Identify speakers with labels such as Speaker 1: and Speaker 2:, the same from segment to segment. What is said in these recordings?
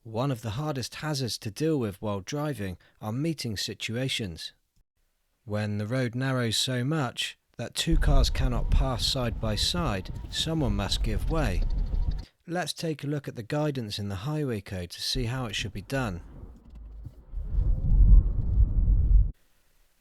Speaker 1: One of the hardest hazards to deal with while driving are meeting situations. When the road narrows so much that two cars cannot pass side by side, someone must give way. Let's take a look at the guidance in the highway code to see how it should be done.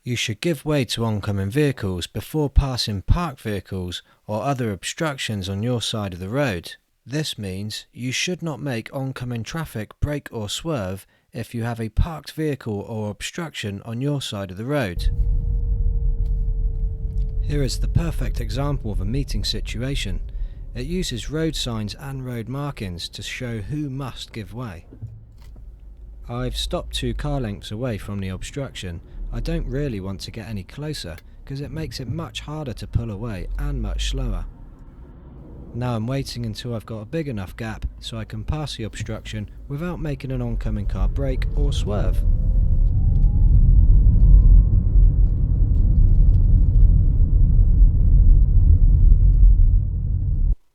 Speaker 1: You should give way to oncoming vehicles before passing parked vehicles or other obstructions on your side of the road. This means you should not make oncoming traffic brake or swerve if you have a parked vehicle or obstruction on your side of the road. Here is the perfect example of a meeting situation. It uses road signs and road markings to show who must give way. I've stopped 2 car lengths away from the obstruction. I don't really want to get any closer because it makes it much harder to pull away and much slower. Now I'm waiting until I've got a big enough gap so I can pass the obstruction without making an oncoming car brake or swerve.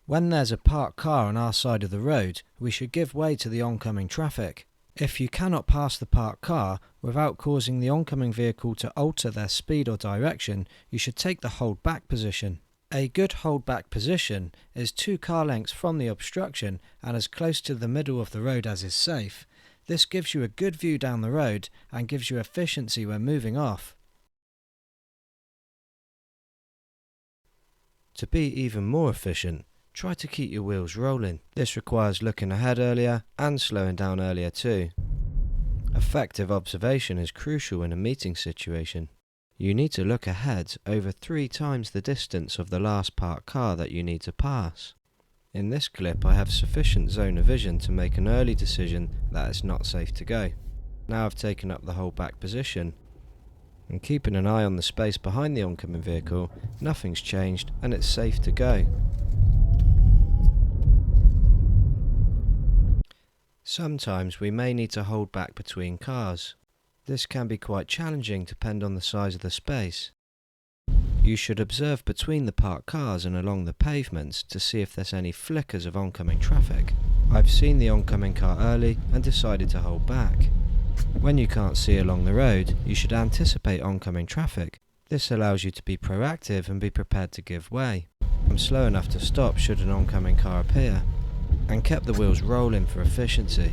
Speaker 1: When there's a parked car on our side of the road, we should give way to the oncoming traffic. If you cannot pass the parked car without causing the oncoming vehicle to alter their speed or direction, you should take the hold back position. A good hold back position is 2 car lengths from the obstruction and as close to the middle of the road as is safe. This gives you a good view down the road and gives you efficiency when moving off. To be even more efficient, try to keep your wheels rolling. This requires looking ahead earlier and slowing down earlier too. Effective observation is crucial in a meeting situation. You need to look ahead over 3 times the distance of the last parked car that you need to pass. In this clip I have sufficient zone of vision to make an early decision that it's not safe to go. Now I've taken up the hold back position and keeping an eye on the space behind the oncoming vehicle, nothing's changed and it's safe to go. Sometimes we may need to hold back between cars. This can be quite challenging depending on the size of the space. You should observe between the parked cars and along the pavements to see if there's any flickers of oncoming traffic. I've seen the oncoming car early and decided to hold back. When you can't see along the road, you should anticipate oncoming traffic. This allows you to be proactive and be prepared to give way. I'm slow enough to stop should an oncoming car appear, and kept the wheels rolling for efficiency.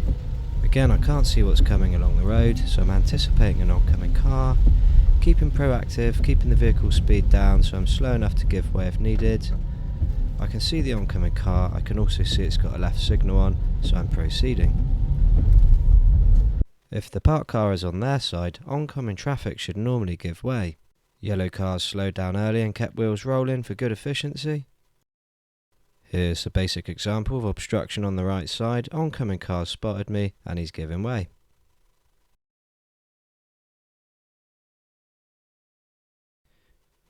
Speaker 1: Again, I can't see what's coming along the road, so I'm anticipating an oncoming car, keeping proactive, keeping the vehicle speed down so I'm slow enough to give way if needed. I can see the oncoming car, I can also see it's got a left signal on, so I'm proceeding. If the parked car is on their side, oncoming traffic should normally give way. Yellow cars slowed down early and kept wheels rolling for good efficiency. Here's a basic example of obstruction on the right side. Oncoming car spotted me and he's giving way.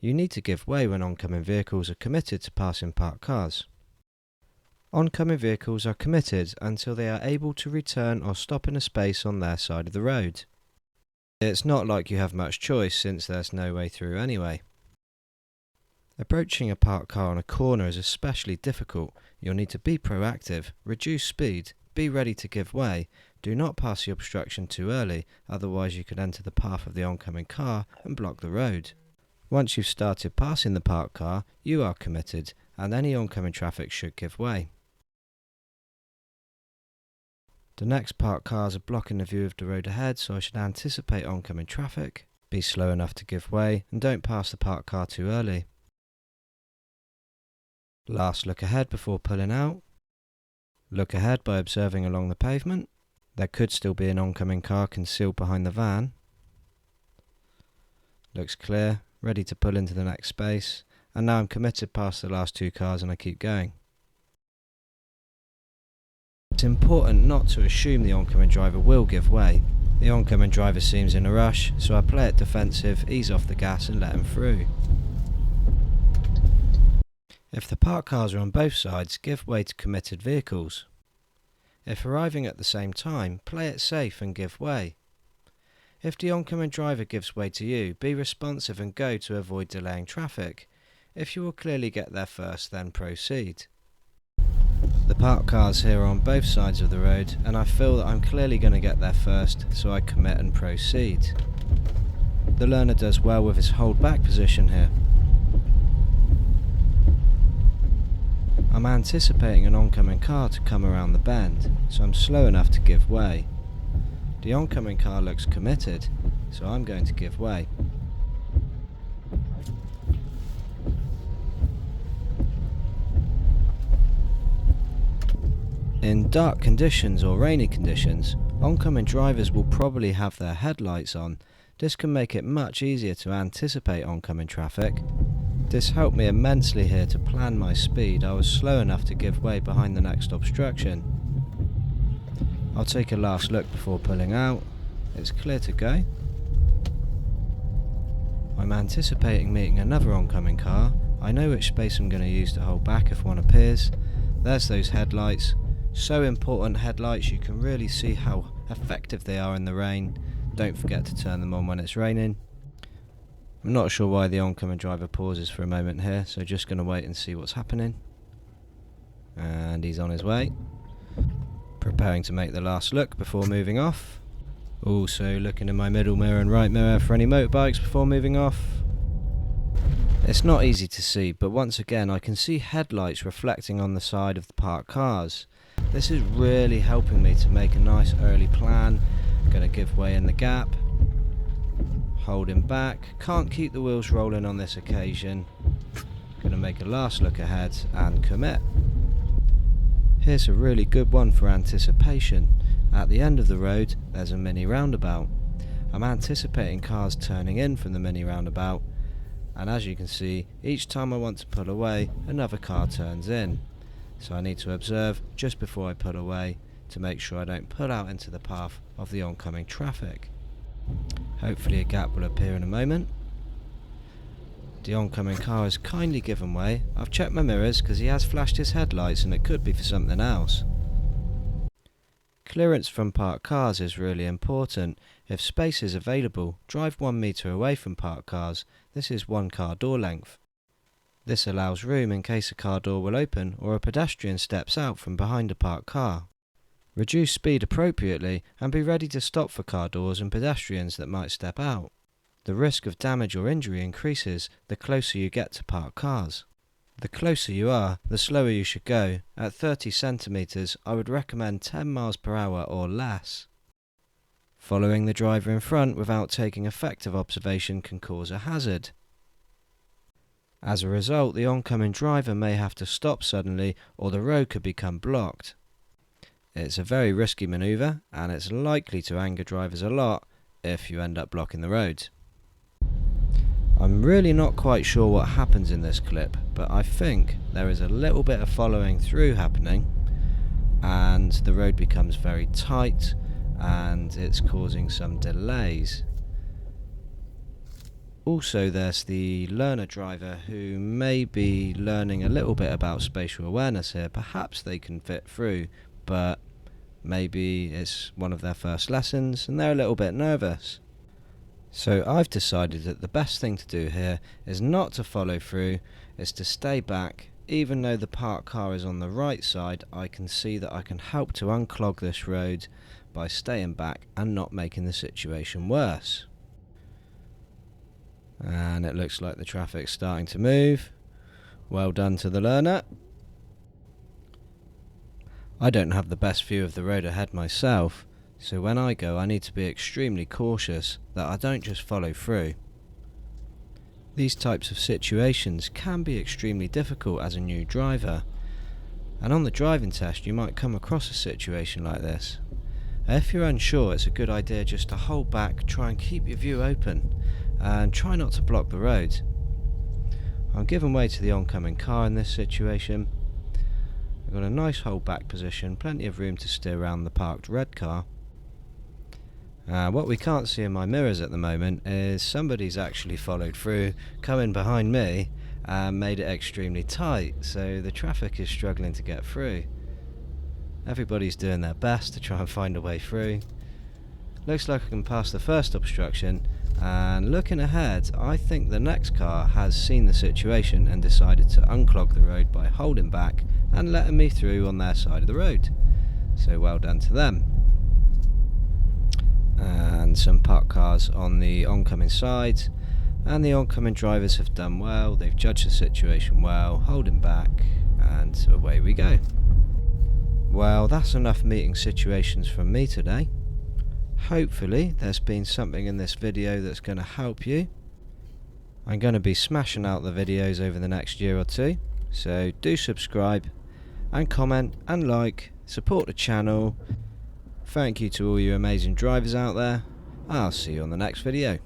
Speaker 1: You need to give way when oncoming vehicles are committed to passing parked cars. Oncoming vehicles are committed until they are able to return or stop in a space on their side of the road. It's not like you have much choice since there's no way through anyway. Approaching a parked car on a corner is especially difficult. You'll need to be proactive, reduce speed, be ready to give way. Do not pass the obstruction too early, otherwise you could enter the path of the oncoming car and block the road. Once you've started passing the parked car, you are committed, and any oncoming traffic should give way. The next parked cars are blocking the view of the road ahead, so I should anticipate oncoming traffic, be slow enough to give way, and don't pass the parked car too early. Last look ahead before pulling out. Look ahead by observing along the pavement. There could still be an oncoming car concealed behind the van. Looks clear, ready to pull into the next space, and now I'm committed past the last 2 cars and I keep going. It's important not to assume the oncoming driver will give way. The oncoming driver seems in a rush, so I play it defensive, ease off the gas and let him through. If the parked cars are on both sides, give way to committed vehicles. If arriving at the same time, play it safe and give way. If the oncoming driver gives way to you, be responsive and go to avoid delaying traffic. If you will clearly get there first, then proceed. The parked cars here are on both sides of the road, and I feel that I'm clearly going to get there first, so I commit and proceed. The learner does well with his hold back position here. I'm anticipating an oncoming car to come around the bend, so I'm slow enough to give way. The oncoming car looks committed, so I'm going to give way. In dark conditions or rainy conditions, oncoming drivers will probably have their headlights on. This can make it much easier to anticipate oncoming traffic. This helped me immensely here to plan my speed. I was slow enough to give way behind the next obstruction. I'll take a last look before pulling out. It's clear to go. I'm anticipating meeting another oncoming car. I know which space I'm going to use to hold back if one appears. There's those headlights. So important headlights, you can really see how effective they are in the rain. Don't forget to turn them on when it's raining. I'm not sure why the oncoming driver pauses for a moment here, so just going to wait and see what's happening. And he's on his way. Preparing to make the last look before moving off. Also looking in my middle mirror and right mirror for any motorbikes before moving off. It's not easy to see, but once again I can see headlights reflecting on the side of the parked cars. This is really helping me to make a nice early plan. Going to give way in the gap. Holding back. Can't keep the wheels rolling on this occasion. Going to make a last look ahead and commit. Here's a really good one for anticipation. At the end of the road there's a mini roundabout. I'm anticipating cars turning in from the mini roundabout, and as you can see, each time I want to pull away another car turns in. So I need to observe just before I pull away to make sure I don't pull out into the path of the oncoming traffic. Hopefully a gap will appear in a moment. The oncoming car has kindly given way. I've checked my mirrors because he has flashed his headlights and it could be for something else. Clearance from parked cars is really important. If space is available, drive 1 metre away from parked cars. This is 1 car door length. This allows room in case a car door will open or a pedestrian steps out from behind a parked car. Reduce speed appropriately and be ready to stop for car doors and pedestrians that might step out. The risk of damage or injury increases the closer you get to parked cars. The closer you are, the slower you should go. At 30 centimetres, I would recommend 10 miles per hour or less. Following the driver in front without taking effective observation can cause a hazard. As a result, the oncoming driver may have to stop suddenly or the road could become blocked. It's a very risky manoeuvre and it's likely to anger drivers a lot if you end up blocking the road. I'm really not quite sure what happens in this clip, but I think there is a little bit of following through happening and the road becomes very tight and it's causing some delays. Also there's the learner driver who may be learning a little bit about spatial awareness here. Perhaps they can fit through, but maybe it's one of their first lessons and they're a little bit nervous. So I've decided that the best thing to do here is not to follow through, is to stay back. Even though the parked car is on the right side, I can see that I can help to unclog this road by staying back and not making the situation worse. And it looks like the traffic's starting to move. Well done to the learner. I don't have the best view of the road ahead myself, so when I go I need to be extremely cautious that I don't just follow through. These types of situations can be extremely difficult as a new driver, and on the driving test you might come across a situation like this. If you're unsure, it's a good idea just to hold back, try and keep your view open and try not to block the road. I'm giving way to the oncoming car in this situation. I've got a nice hold back position, plenty of room to steer around the parked red car. What we can't see in my mirrors at the moment is somebody's actually followed through, come in behind me and made it extremely tight, so the traffic is struggling to get through. Everybody's doing their best to try and find a way through. Looks like I can pass the first obstruction, And looking ahead, I think the next car has seen the situation and decided to unclog the road by holding back and letting me through on their side of the road. So well done to them. And some parked cars on the oncoming side, and the oncoming drivers have done well. They've judged the situation well, holding back, and away we go. Well, that's enough meeting situations from me today. Hopefully there's been something in this video that's going to help you. I'm going to be smashing out the videos over the next year or two, so do subscribe and comment and like, support the channel. Thank you to all you amazing drivers out there. I'll see you on the next video.